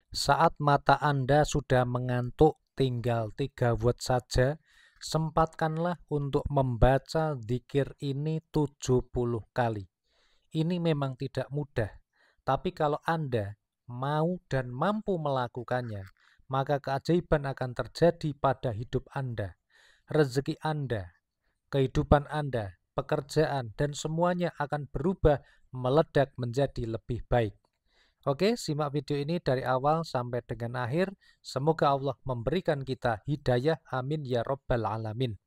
Saat mata Anda sudah mengantuk, tinggal 3 word saja, sempatkanlah untuk membaca dzikir ini 70 kali. Ini memang tidak mudah, tapi kalau Anda mau dan mampu melakukannya, maka keajaiban akan terjadi pada hidup Anda. Rezeki Anda, kehidupan Anda, pekerjaan, dan semuanya akan berubah meledak menjadi lebih baik. Oke, simak video ini dari awal sampai dengan akhir. Semoga Allah memberikan kita hidayah. Amin ya Rabbal Alamin.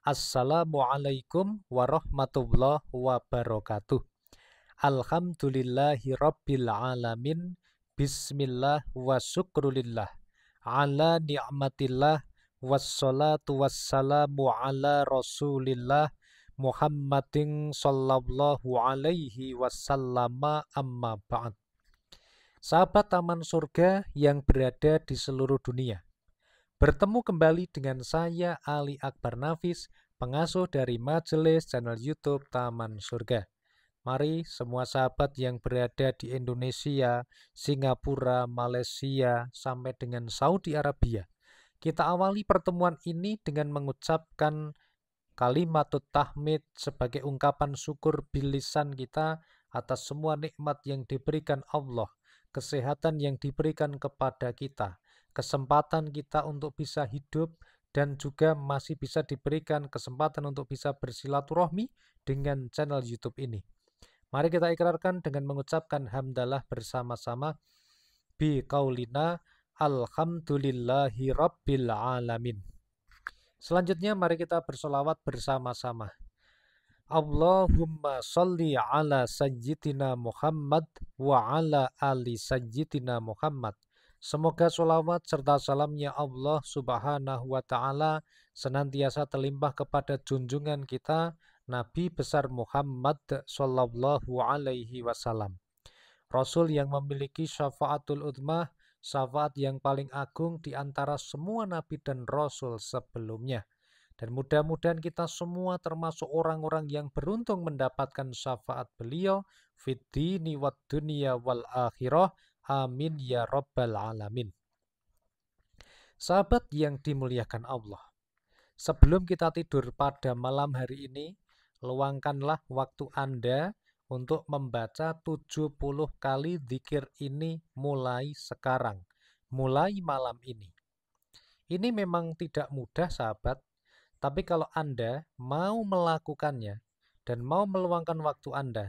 Assalamualaikum warahmatullahi wabarakatuh. Alhamdulillahi Rabbil Alamin. Bismillah wa syukrulillah. Ala ni'matillah. Wassalatu wassalamu ala rasulillah. Muhammadin sallallahu alaihi wasallama amma ba'd. Sahabat Taman Surga yang berada di seluruh dunia, bertemu kembali dengan saya Ali Akbar Nafis, pengasuh dari Majelis channel YouTube Taman Surga. Mari semua sahabat yang berada di Indonesia, Singapura, Malaysia, sampai dengan Saudi Arabia, kita awali pertemuan ini dengan mengucapkan kalimatut tahmid sebagai ungkapan syukur bilisan kita atas semua nikmat yang diberikan Allah, kesehatan yang diberikan kepada kita, kesempatan kita untuk bisa hidup, dan juga masih bisa diberikan kesempatan untuk bisa bersilaturahmi dengan channel YouTube ini. Mari kita ikrarkan dengan mengucapkan hamdalah bersama-sama bi qaulina alhamdulillahi rabbil alamin. Selanjutnya mari kita bersolawat bersama-sama. Allahumma salli ala sayyidina Muhammad wa ala ali sayyidina Muhammad. Semoga solawat serta salamnya Allah subhanahu wa ta'ala senantiasa terlimpah kepada junjungan kita, Nabi besar Muhammad sallallahu alaihi wasallam. Rasul yang memiliki syafaatul udmah, syafaat yang paling agung di antara semua nabi dan rasul sebelumnya. Dan mudah-mudahan kita semua termasuk orang-orang yang beruntung mendapatkan syafaat beliau fid dini wad dunya wal akhirah. Amin ya rabbal alamin. Sahabat yang dimuliakan Allah, sebelum kita tidur pada malam hari ini, luangkanlah waktu Anda untuk membaca 70 kali dzikir ini mulai sekarang, mulai malam ini. Ini memang tidak mudah, sahabat. Tapi kalau Anda mau melakukannya dan mau meluangkan waktu Anda,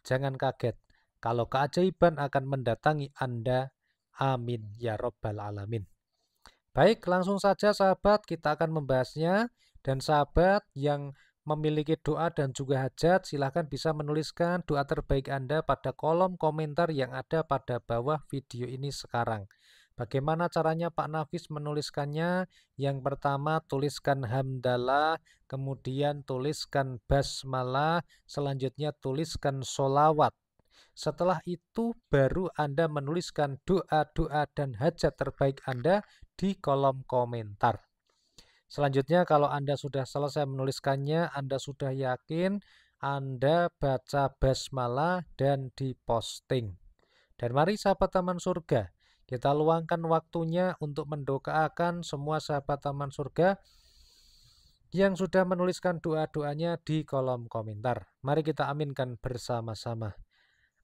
jangan kaget kalau keajaiban akan mendatangi Anda. Amin ya Rabbal Alamin. Baik, langsung saja sahabat, kita akan membahasnya. Dan sahabat yang memiliki doa dan juga hajat, silahkan bisa menuliskan doa terbaik Anda pada kolom komentar yang ada pada bawah video ini sekarang. Bagaimana caranya Pak Nafis menuliskannya? Yang pertama, tuliskan hamdalah, kemudian tuliskan basmalah, selanjutnya tuliskan solawat. Setelah itu baru Anda menuliskan doa-doa dan hajat terbaik Anda di kolom komentar. Selanjutnya, kalau Anda sudah selesai menuliskannya, Anda sudah yakin, Anda baca basmalah dan diposting. Dan mari sahabat Taman Surga, kita luangkan waktunya untuk mendoakan semua sahabat Taman Surga yang sudah menuliskan doa-doanya di kolom komentar. Mari kita aminkan bersama-sama.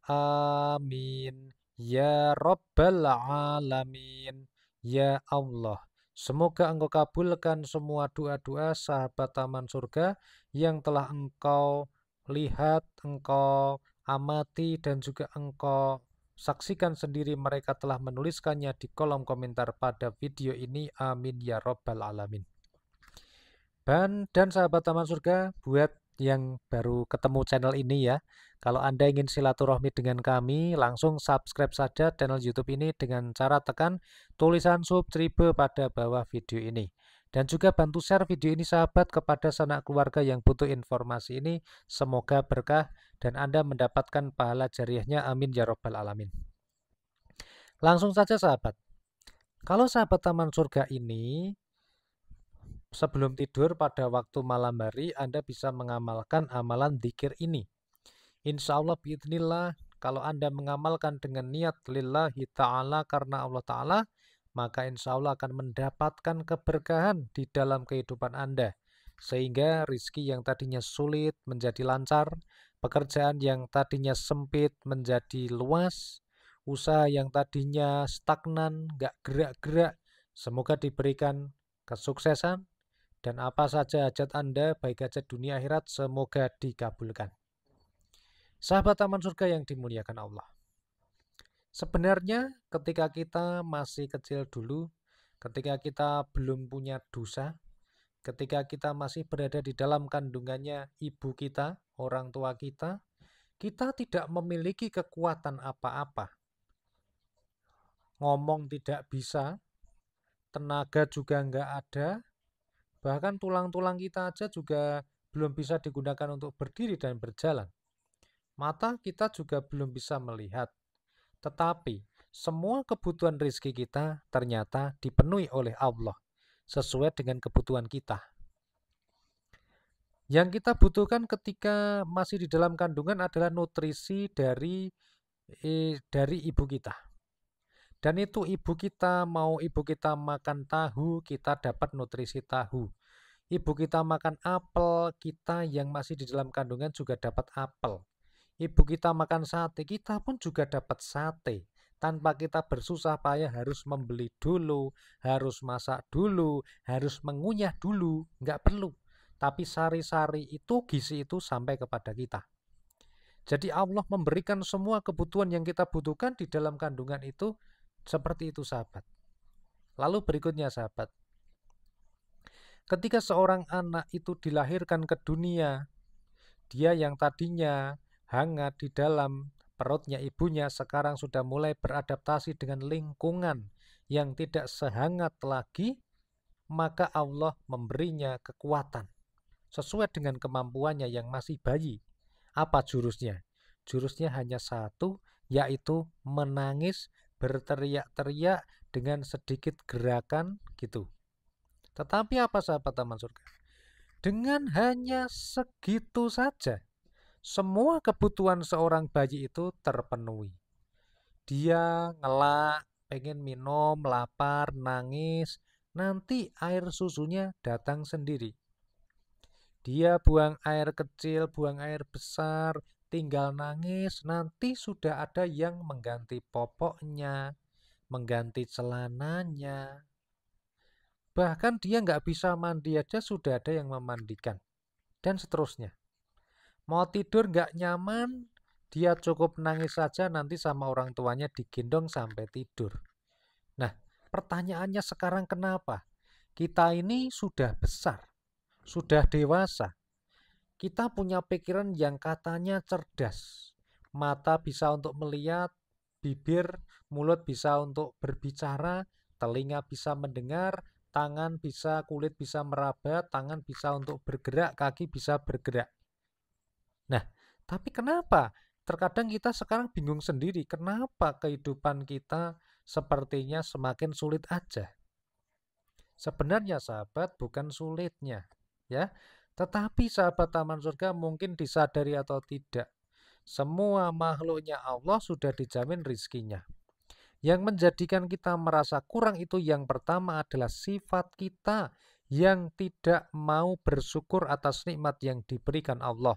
Amin. Ya Rabbal Alamin. Ya Allah. Semoga Engkau kabulkan semua doa-doa sahabat Taman Surga yang telah Engkau lihat, Engkau amati, dan juga Engkau saksikan sendiri mereka telah menuliskannya di kolom komentar pada video ini. Amin ya Rabbal Alamin. Dan sahabat Taman Surga, buat yang baru ketemu channel ini ya, kalau Anda ingin silaturahmi dengan kami, langsung subscribe saja channel YouTube ini dengan cara tekan tulisan subscribe pada bawah video ini. Dan juga bantu share video ini sahabat kepada sanak keluarga yang butuh informasi ini. Semoga berkah dan Anda mendapatkan pahala jariahnya. Amin ya Rabbal Alamin. Langsung saja sahabat. Kalau sahabat Taman Surga ini sebelum tidur pada waktu malam hari, Anda bisa mengamalkan amalan dzikir ini. Insya Allah, biidznillah, kalau Anda mengamalkan dengan niat lillahi ta'ala karena Allah Ta'ala, maka insya Allah akan mendapatkan keberkahan di dalam kehidupan Anda. Sehingga rizki yang tadinya sulit menjadi lancar, pekerjaan yang tadinya sempit menjadi luas, usaha yang tadinya stagnan, nggak gerak-gerak, semoga diberikan kesuksesan, dan apa saja hajat Anda, baik hajat dunia akhirat, semoga dikabulkan. Sahabat taman surga yang dimuliakan Allah. Sebenarnya ketika kita masih kecil dulu, ketika kita belum punya dosa, ketika kita masih berada di dalam kandungannya ibu kita, orang tua kita tidak memiliki kekuatan apa-apa. Ngomong tidak bisa, tenaga juga nggak ada, bahkan tulang-tulang kita aja juga belum bisa digunakan untuk berdiri dan berjalan. Mata kita juga belum bisa melihat. Tetapi semua kebutuhan rezeki kita ternyata dipenuhi oleh Allah sesuai dengan kebutuhan kita. Yang kita butuhkan ketika masih di dalam kandungan adalah nutrisi dari ibu kita. Dan itu ibu kita, mau ibu kita makan tahu, kita dapat nutrisi tahu. Ibu kita makan apel, kita yang masih di dalam kandungan juga dapat apel. Ibu kita makan sate, kita pun juga dapat sate. Tanpa kita bersusah payah harus membeli dulu, harus masak dulu, harus mengunyah dulu, nggak perlu. Tapi sari-sari itu, gizi itu sampai kepada kita. Jadi Allah memberikan semua kebutuhan yang kita butuhkan di dalam kandungan itu, seperti itu sahabat. Lalu berikutnya sahabat, ketika seorang anak itu dilahirkan ke dunia, dia yang tadinya hangat di dalam perutnya ibunya sekarang sudah mulai beradaptasi dengan lingkungan yang tidak sehangat lagi, maka Allah memberinya kekuatan sesuai dengan kemampuannya yang masih bayi. Apa jurusnya? Jurusnya hanya satu, yaitu menangis, berteriak-teriak dengan sedikit gerakan gitu. Tetapi apa sahabat taman surga? Dengan hanya segitu saja, semua kebutuhan seorang bayi itu terpenuhi. Dia ngelak, pengen minum, lapar, nangis, nanti air susunya datang sendiri. Dia buang air kecil, buang air besar, tinggal nangis, nanti sudah ada yang mengganti popoknya, mengganti celananya. Bahkan dia nggak bisa mandi aja sudah ada yang memandikan. Dan seterusnya. Mau tidur nggak nyaman, dia cukup nangis saja nanti sama orang tuanya digendong sampai tidur. Nah, pertanyaannya sekarang kenapa? Kita ini sudah besar, sudah dewasa. Kita punya pikiran yang katanya cerdas. Mata bisa untuk melihat, bibir, mulut bisa untuk berbicara, telinga bisa mendengar, tangan bisa, kulit bisa meraba, tangan bisa untuk bergerak, kaki bisa bergerak. Nah, tapi kenapa? Terkadang kita sekarang bingung sendiri, kenapa kehidupan kita sepertinya semakin sulit aja. Sebenarnya sahabat bukan sulitnya, ya. Tetapi sahabat taman surga mungkin disadari atau tidak, semua makhluknya Allah sudah dijamin rizkinya. Yang menjadikan kita merasa kurang itu yang pertama adalah sifat kita yang tidak mau bersyukur atas nikmat yang diberikan Allah.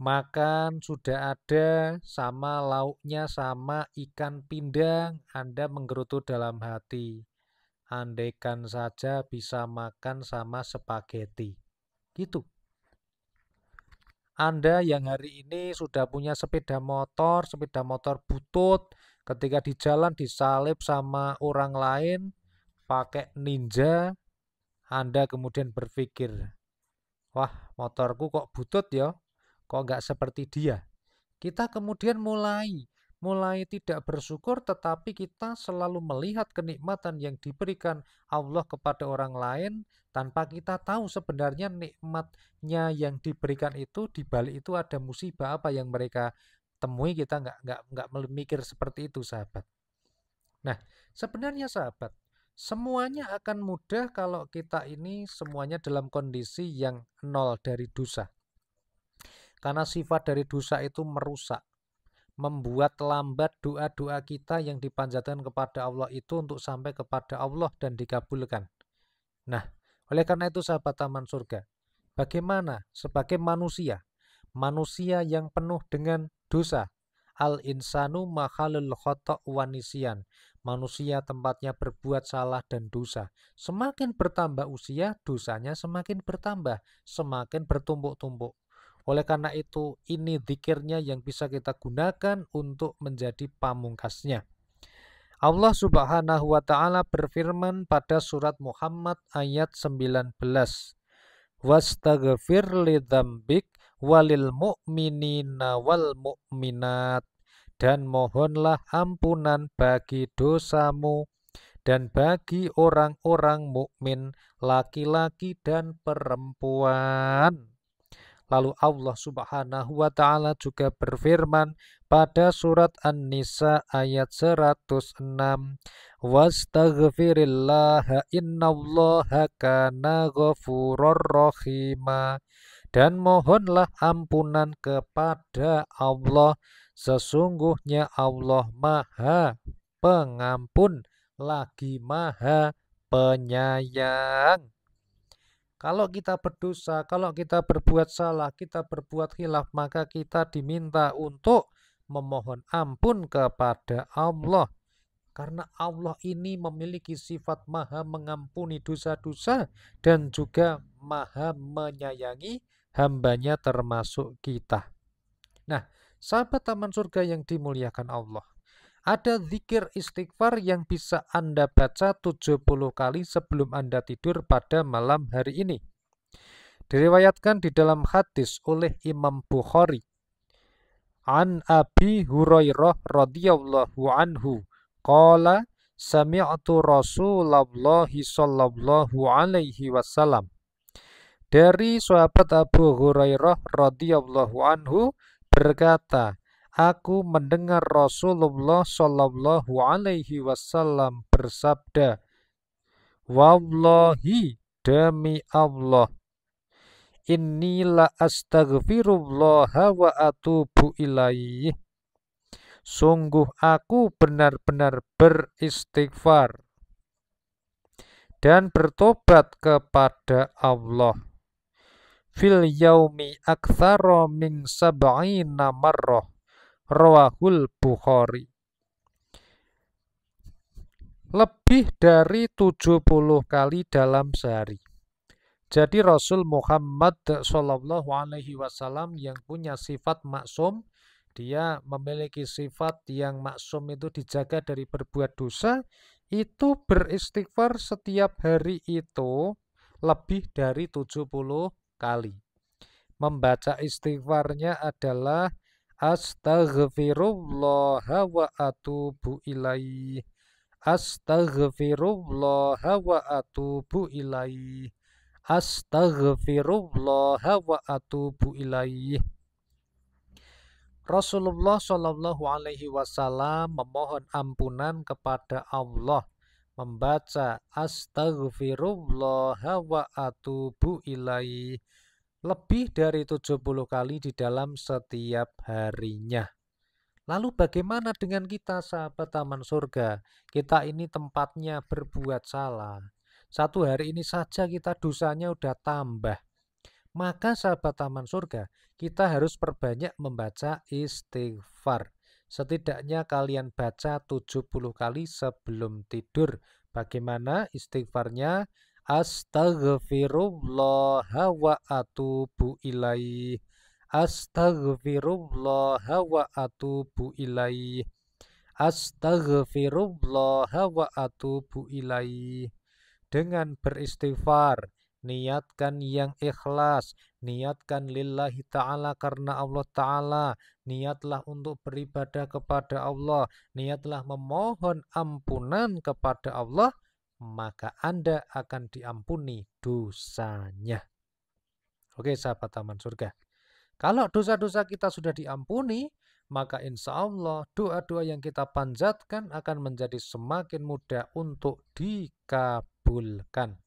Makan sudah ada, sama lauknya, sama ikan pindang, Anda menggerutu dalam hati. Andaikan saja bisa makan sama spaghetti. Gitu. Anda yang hari ini sudah punya sepeda motor butut, ketika di jalan disalip sama orang lain, pakai ninja, Anda kemudian berpikir, wah motorku kok butut ya, kok nggak seperti dia. Kita kemudian mulai tidak bersyukur, tetapi kita selalu melihat kenikmatan yang diberikan Allah kepada orang lain tanpa kita tahu sebenarnya nikmatnya yang diberikan itu, di balik itu ada musibah apa yang mereka temui, kita nggak memikir seperti itu sahabat. Nah, sebenarnya sahabat, semuanya akan mudah kalau kita ini semuanya dalam kondisi yang nol dari dosa. Karena sifat dari dosa itu merusak, membuat lambat doa-doa kita yang dipanjatkan kepada Allah itu untuk sampai kepada Allah dan dikabulkan. Nah, oleh karena itu sahabat taman surga, bagaimana sebagai manusia, manusia yang penuh dengan dosa, al-insanu makhalul khata' wa nisyan, manusia tempatnya berbuat salah dan dosa. Semakin bertambah usia, dosanya semakin bertambah, semakin bertumpuk-tumpuk. Oleh karena itu, ini zikirnya yang bisa kita gunakan untuk menjadi pamungkasnya. Allah Subhanahu wa taala berfirman pada surat Muhammad ayat 19. Wastaghfir lidzambik walil mu'minina wal mu'minat, dan mohonlah ampunan bagi dosamu dan bagi orang-orang mukmin laki-laki dan perempuan. Lalu Allah Subhanahu wa taala juga berfirman pada surat An-Nisa ayat 106, "Wastaghfirillaha innallaha kana ghafurur rahima." Dan mohonlah ampunan kepada Allah, sesungguhnya Allah Maha Pengampun lagi Maha Penyayang. Kalau kita berdosa, kalau kita berbuat salah, kita berbuat khilaf, maka kita diminta untuk memohon ampun kepada Allah. Karena Allah ini memiliki sifat maha mengampuni dosa-dosa dan juga maha menyayangi hambanya termasuk kita. Nah, sahabat taman surga yang dimuliakan Allah, ada zikir istighfar yang bisa Anda baca 70 kali sebelum Anda tidur pada malam hari ini. Diriwayatkan di dalam hadis oleh Imam Bukhari. An Abi Hurairah radhiyallahu anhu qala sami'tu Rasulullah sallallahu alaihi wasallam. Dari sahabat Abu Hurairah radhiyallahu anhu berkata, aku mendengar Rasulullah Shallallahu Alaihi Wasallam bersabda, Wallahi demi Allah, Innila astaghfirullah wa atubu ilaih. Sungguh aku benar-benar beristighfar dan bertobat kepada Allah. Fil yaumi aktsara min sab'ina marrah. Rawahul Bukhari. Lebih dari 70 kali dalam sehari. Jadi Rasul Muhammad Shallallahu Alaihi Wasallam yang punya sifat maksum, dia memiliki sifat yang maksum itu dijaga dari berbuat dosa, itu beristighfar setiap hari itu lebih dari 70 kali. Membaca istighfarnya adalah Astaghfirullah wa atubu ilaih. Astaghfirullah wa atubu ilaih. Astaghfirullah wa atubu ilaih. Rasulullah Shallallahu Alaihi Wasallam memohon ampunan kepada Allah, membaca Astaghfirullah wa atubu ilaih lebih dari 70 kali di dalam setiap harinya. Lalu bagaimana dengan kita sahabat taman surga? Kita ini tempatnya berbuat salah. Satu hari ini saja kita dosanya udah tambah. Maka sahabat taman surga, kita harus perbanyak membaca istighfar. Setidaknya kalian baca 70 kali sebelum tidur. Bagaimana istighfarnya? Astaghfirullah wa atubu ilaih. Astaghfirullah wa atubu ilaih. Astaghfirullah wa atubu ilaih. Dengan beristighfar, niatkan yang ikhlas, niatkan lillahi ta'ala karena Allah ta'ala, niatlah untuk beribadah kepada Allah, niatlah memohon ampunan kepada Allah, maka Anda akan diampuni dosanya. Oke sahabat taman surga. Kalau dosa-dosa kita sudah diampuni, maka insya Allah doa-doa yang kita panjatkan akan menjadi semakin mudah untuk dikabulkan.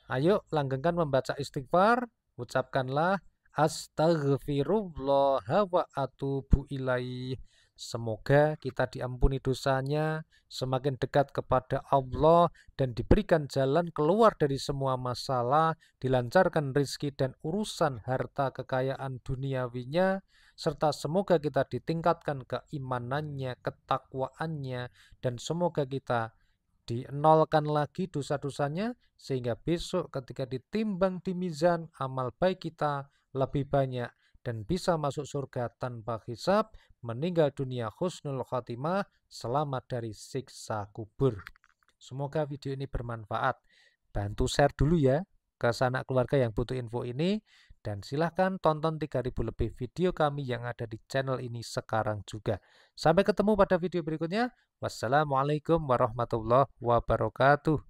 Ayo langgengkan membaca istighfar, ucapkanlah Astaghfirullah wa atubu ilaih. Semoga kita diampuni dosanya, semakin dekat kepada Allah, dan diberikan jalan keluar dari semua masalah, dilancarkan rezeki dan urusan harta kekayaan duniawinya, serta semoga kita ditingkatkan keimanannya, ketakwaannya, dan semoga kita dienolkan lagi dosa-dosanya, sehingga besok ketika ditimbang di mizan, amal baik kita lebih banyak dan bisa masuk surga tanpa hisab, meninggal dunia husnul khotimah, selamat dari siksa kubur. Semoga video ini bermanfaat. Bantu share dulu ya ke sanak keluarga yang butuh info ini, dan silahkan tonton 3000 lebih video kami yang ada di channel ini sekarang juga. Sampai ketemu pada video berikutnya. Wassalamualaikum warahmatullahi wabarakatuh.